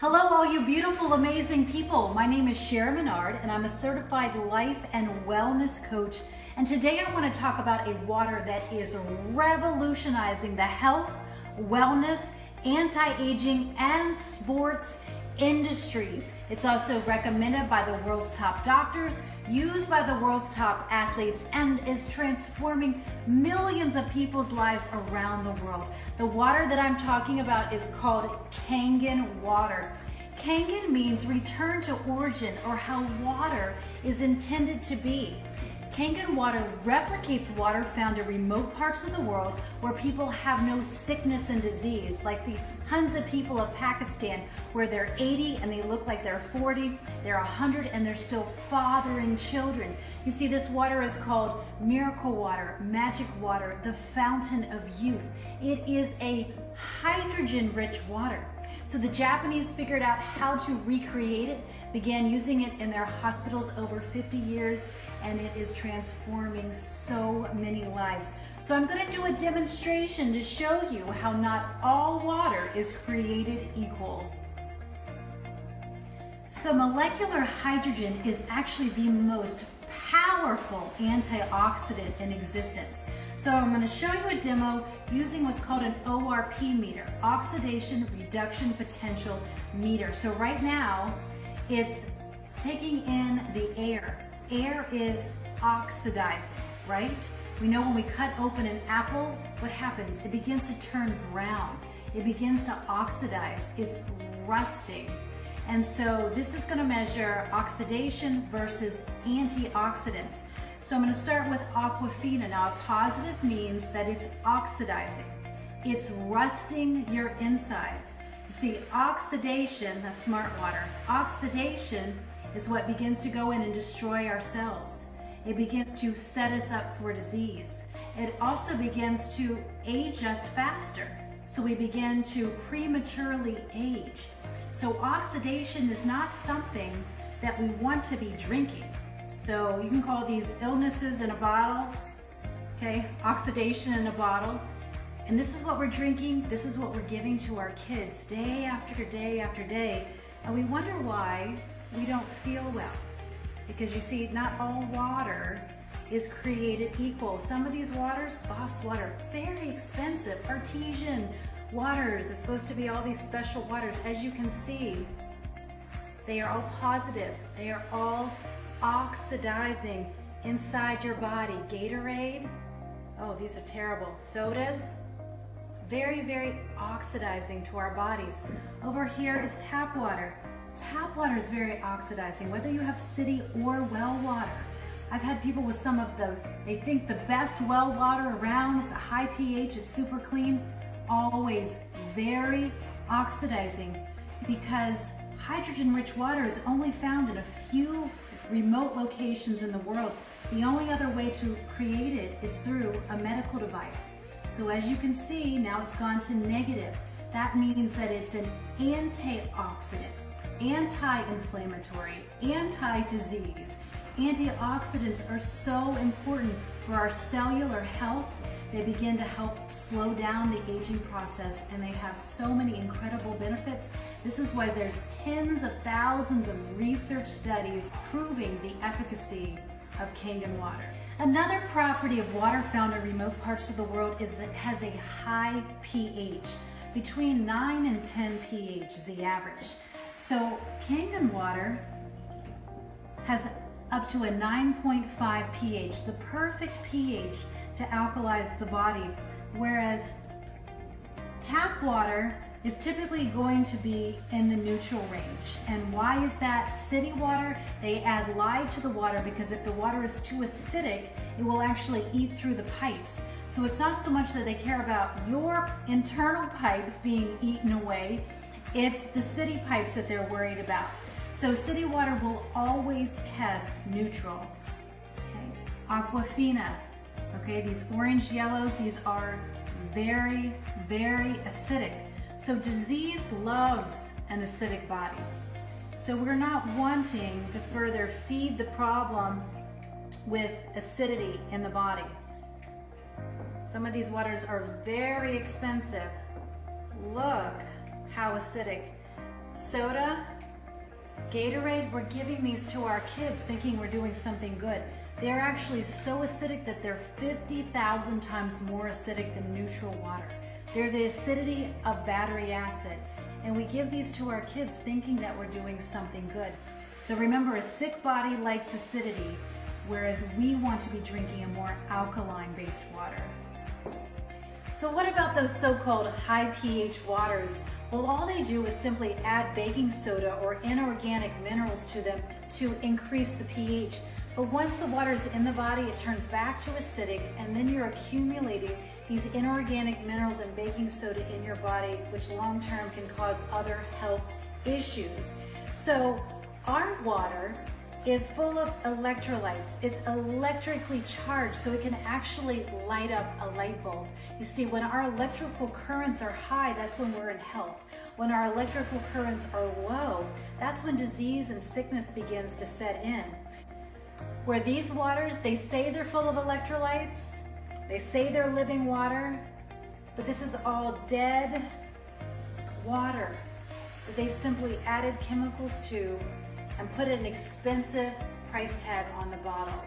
Hello, all you beautiful, amazing people. My name is Sharon Menard, and I'm a certified life and wellness coach. And today I want to talk about a water that is revolutionizing the health, wellness, anti-aging, and sports industries. It's also recommended by the world's top doctors, used by the world's top athletes, and is transforming millions of people's lives around the world. The water that I'm talking about is called Kangen water. Kangen means return to origin, or how water is intended to be. Kangen water replicates water found in remote parts of the world where people have no sickness and disease, like the tons of people of Pakistan where they're 80 and they look like they're 40, they're 100 and they're still fathering children. You see, this water is called miracle water, magic water, the fountain of youth. It is a hydrogen-rich water. So the Japanese figured out how to recreate it, began using it in their hospitals over 50 years, and it is transforming so many lives. So I'm going to do a demonstration to show you how not all water is created equal. So molecular hydrogen is actually the most powerful antioxidant in existence. So I'm going to show you a demo using what's called an ORP meter, oxidation reduction potential meter. So right now it's taking in the air. Air is oxidizing, right? We know when we cut open an apple, what happens? It begins to turn brown. It begins to oxidize. It's rusting. And so this is going to measure oxidation versus antioxidants. So I'm going to start with aquafina. Now, a positive means that it's oxidizing. It's rusting your insides. You see, oxidation, that's smart water. Oxidation is what begins to go in and destroy our cells. It begins to set us up for disease. It also begins to age us faster. So we begin to prematurely age. So oxidation is not something that we want to be drinking. So you can call these illnesses in a bottle, okay? Oxidation in a bottle. And this is what we're drinking. This is what we're giving to our kids day after day after day. And we wonder why we don't feel well. Because you see, not all water is created equal. Some of these waters, Boss water, very expensive, artesian waters. It's supposed to be all these special waters. As you can see, they are all positive. They are all oxidizing inside your body. Gatorade, oh, these are terrible. Sodas, very, very oxidizing to our bodies. Over here is tap water. Tap water is very oxidizing, whether you have city or well water. I've had people with some of they think the best well water around, it's a high pH, it's super clean, always very oxidizing, because hydrogen-rich water is only found in a few remote locations in the world. The only other way to create it is through a medical device. So as you can see, now it's gone to negative. That means that it's an antioxidant, anti-inflammatory, anti-disease. Antioxidants are so important for our cellular health. They begin to help slow down the aging process, and they have so many incredible benefits. This is why there's tens of thousands of research studies proving the efficacy of Kangen water. Another property of water found in remote parts of the world is that it has a high pH. Between 9 and 10 pH is the average. So Kangen water has up to a 9.5 pH, the perfect pH to alkalize the body, whereas tap water is typically going to be in the neutral range. And why is that? City water, they add lye to the water because if the water is too acidic, it will actually eat through the pipes. So it's not so much that they care about your internal pipes being eaten away, it's the city pipes that they're worried about. So city water will always test neutral. Okay. Aquafina, okay, these orange yellows, these are very, very acidic. So disease loves an acidic body. So we're not wanting to further feed the problem with acidity in the body. Some of these waters are very expensive. Look how acidic. soda, Gatorade, we're giving these to our kids thinking we're doing something good. They're actually so acidic that they're 50,000 times more acidic than neutral water. They're the acidity of battery acid. And we give these to our kids thinking that we're doing something good. So remember, a sick body likes acidity, whereas we want to be drinking a more alkaline-based water. So what about those so-called high pH waters? Well, all they do is simply add baking soda or inorganic minerals to them to increase the pH. But once the water is in the body, it turns back to acidic, and then you're accumulating these inorganic minerals and baking soda in your body, which long-term can cause other health issues. So our water is full of electrolytes. It's electrically charged, so it can actually light up a light bulb. You see, when our electrical currents are high, that's when we're in health. When our electrical currents are low, that's when disease and sickness begins to set in. Where these waters, they say they're full of electrolytes, they say they're living water, but this is all dead water that they've simply added chemicals to and put an expensive price tag on the bottle.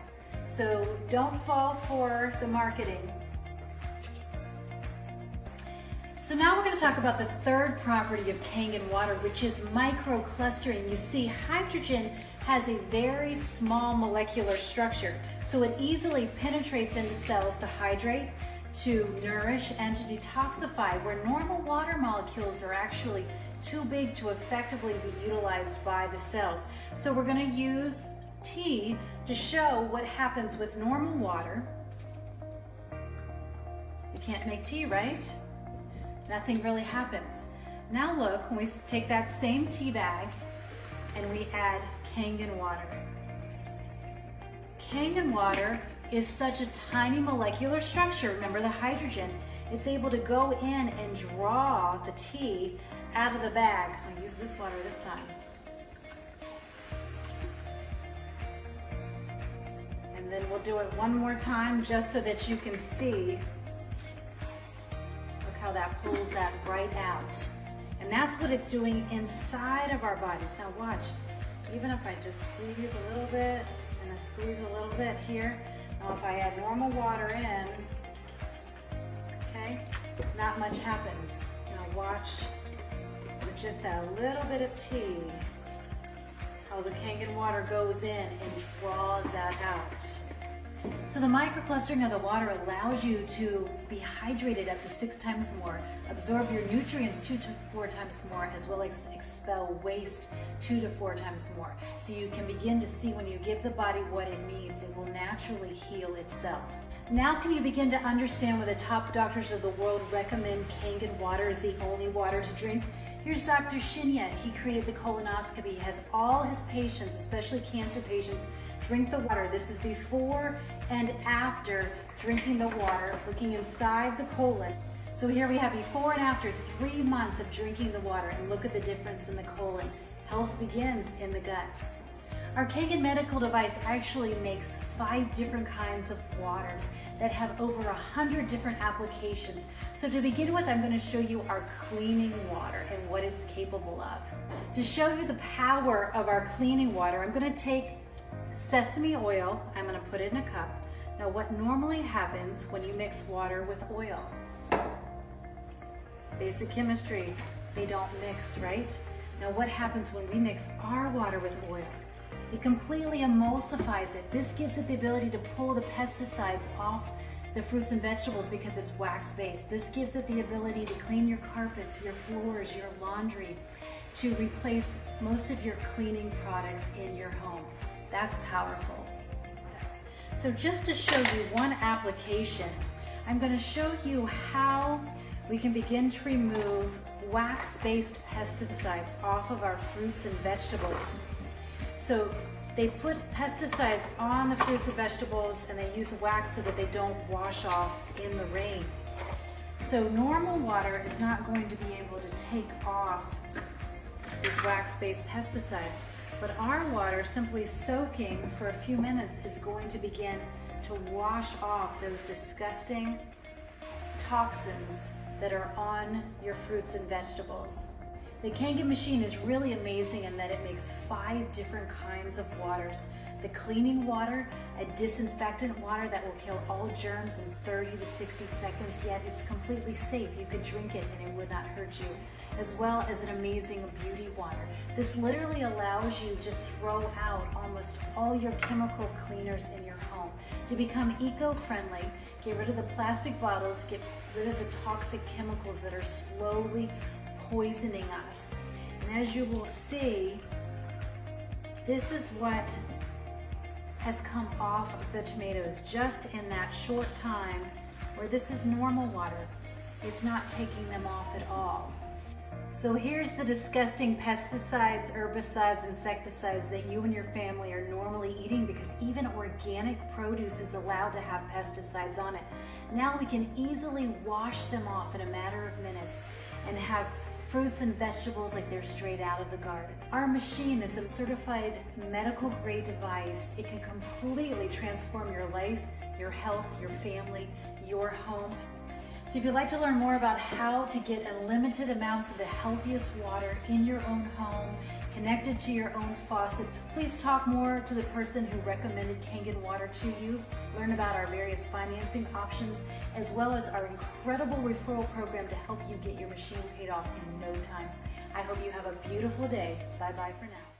So don't fall for the marketing. So now we're going to talk about the third property of Kangen water, which is microclustering. You see, hydrogen has a very small molecular structure, so it easily penetrates into cells to hydrate, to nourish, and to detoxify, where normal water molecules are actually too big to effectively be utilized by the cells. So we're going to use tea to show what happens with normal water. You can't make tea, right? Nothing really happens. Now look, when we take that same tea bag and we add Kangen water. Kangen water is such a tiny molecular structure. Remember the hydrogen. It's able to go in and draw the tea out of the bag. I'll use this water this time. And then we'll do it one more time just so that you can see. Look how that pulls that right out. And that's what it's doing inside of our bodies. Now watch, even if I just squeeze a little bit and I squeeze a little bit here. Now if I add normal water in, okay, not much happens. Now watch with just that little bit of tea, how the Kangen water goes in and draws that out. So the microclustering of the water allows you to be hydrated up to 6 times more, absorb your nutrients 2 to 4 times more, as well as expel waste 2 to 4 times more. So you can begin to see when you give the body what it needs, it will naturally heal itself. Now can you begin to understand why the top doctors of the world recommend Kangen water as the only water to drink? Here's Dr. Shinya. He created the colonoscopy. He has all his patients, especially cancer patients, drink the water. This is before and after drinking the water, looking inside the colon. So here we have before and after 3 months of drinking the water, and look at the difference in the colon. Health begins in the gut. Our Kangen medical device actually makes 5 different kinds of waters that have over 100 different applications. So to begin with, I'm going to show you our cleaning water and what it's capable of. To show you the power of our cleaning water, I'm going to take sesame oil, I'm going to put it in a cup. Now what normally happens when you mix water with oil? Basic chemistry, they don't mix, right? Now what happens when we mix our water with oil? It completely emulsifies it. This gives it the ability to pull the pesticides off the fruits and vegetables because it's wax-based. This gives it the ability to clean your carpets, your floors, your laundry, to replace most of your cleaning products in your home. That's powerful. So just to show you one application, I'm going to show you how we can begin to remove wax-based pesticides off of our fruits and vegetables. So they put pesticides on the fruits and vegetables, and they use wax so that they don't wash off in the rain. So normal water is not going to be able to take off these wax-based pesticides, but our water, simply soaking for a few minutes, is going to begin to wash off those disgusting toxins that are on your fruits and vegetables. The Kangen machine is really amazing in that it makes 5 different kinds of waters. The cleaning water, a disinfectant water that will kill all germs in 30 to 60 seconds, yet it's completely safe. You could drink it and it would not hurt you. As well as an amazing beauty water. This literally allows you to throw out almost all your chemical cleaners in your home. To become eco-friendly, get rid of the plastic bottles, get rid of the toxic chemicals that are slowly poisoning us. And as you will see, this is what has come off of the tomatoes just in that short time, where this is normal water. It's not taking them off at all. So here's the disgusting pesticides, herbicides, insecticides that you and your family are normally eating, because even organic produce is allowed to have pesticides on it. Now we can easily wash them off in a matter of minutes and have fruits and vegetables like they're straight out of the garden. Our machine, it's a certified medical grade device. It can completely transform your life, your health, your family, your home. So if you'd like to learn more about how to get unlimited amounts of the healthiest water in your own home, connected to your own faucet, please talk more to the person who recommended Kangen water to you. Learn about our various financing options, as well as our incredible referral program to help you get your machine paid off in no time. I hope you have a beautiful day. Bye-bye for now.